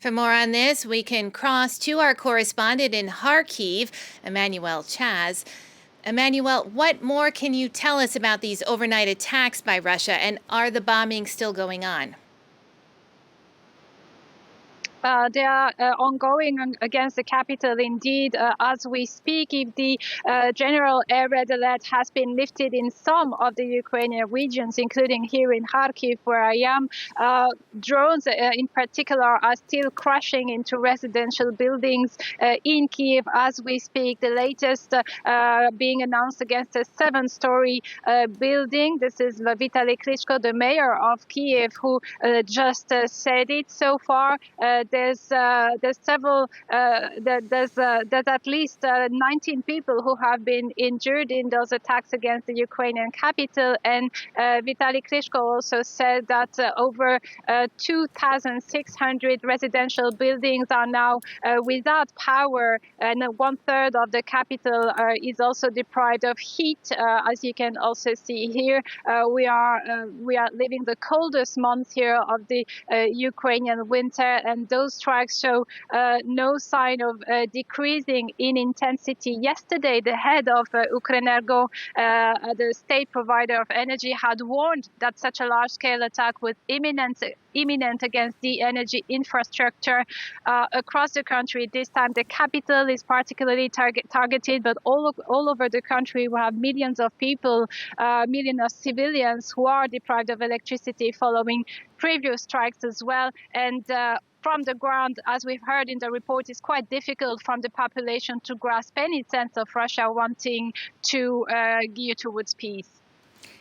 For more on this, we can cross to our correspondent in Kyiv, Emmanuelle Chaze. Emmanuelle, what more can you tell us about these overnight attacks by Russia, and are the bombings still going on? They are ongoing against the capital indeed as we speak. If the general air red alert has been lifted in some of the Ukrainian regions, including here in Kharkiv where I am, drones in particular are still crashing into residential buildings in Kyiv as we speak. The latest being announced against a 7-story building. This is Vitaly Klitschko, the mayor of Kyiv, who just said it. So far, there's at least 19 people who have been injured in those attacks against the Ukrainian capital. And Vitaly Klitschko also said that over 2,600 residential buildings are now without power, and 1/3 of the capital is also deprived of heat. As you can also see here, we are living the coldest month here of the Ukrainian winter, and those strikes show no sign of decreasing in intensity. Yesterday, the head of Ukrenergo, the state provider of energy, had warned that such a large-scale attack was imminent against the energy infrastructure across the country. This time, the capital is particularly targeted, but all over the country, we have millions of people, millions of civilians who are deprived of electricity following previous strikes as well. And from the ground, as we've heard in the report, it's quite difficult from the population to grasp any sense of Russia wanting to gear towards peace.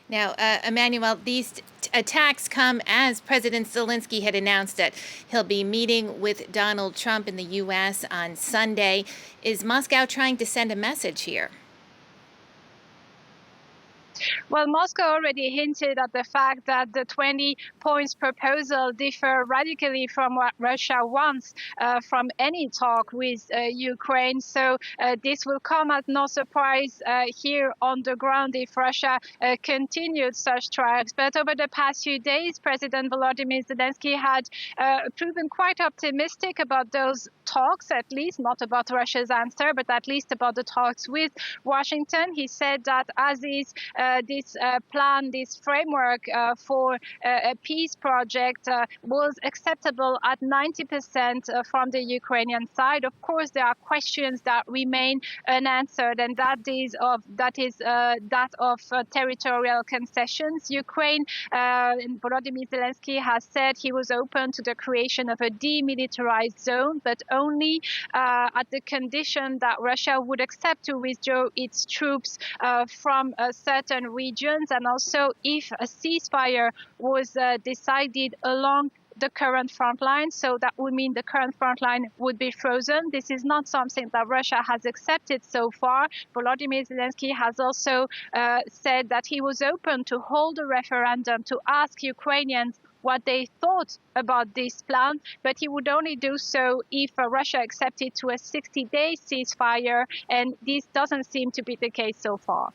Now, Emmanuelle, these attacks come as President Zelensky had announced that he'll be meeting with Donald Trump in the U.S. on Sunday. Is Moscow trying to send a message here? Well, Moscow already hinted at the fact that the 20 points proposal differ radically from what Russia wants from any talk with Ukraine. So this will come as no surprise here on the ground if Russia continued such strikes. But over the past few days, President Volodymyr Zelensky had proven quite optimistic about those talks, at least not about Russia's answer, but at least about the talks with Washington. He said that as is this plan, this framework for a peace project was acceptable at 90% from the Ukrainian side. Of course, there are questions that remain unanswered, and that is that of territorial concessions. Ukraine and Volodymyr Zelensky has said he was open to the creation of a demilitarized zone, but only at the condition that Russia would accept to withdraw its troops from certain regions, and also if a ceasefire was decided along the current front line. So that would mean the current front line would be frozen. This is not something that Russia has accepted so far. Volodymyr Zelensky has also said that he was open to hold a referendum to ask Ukrainians what they thought about this plan, but he would only do so if Russia accepted to a 60-day ceasefire, and this doesn't seem to be the case so far.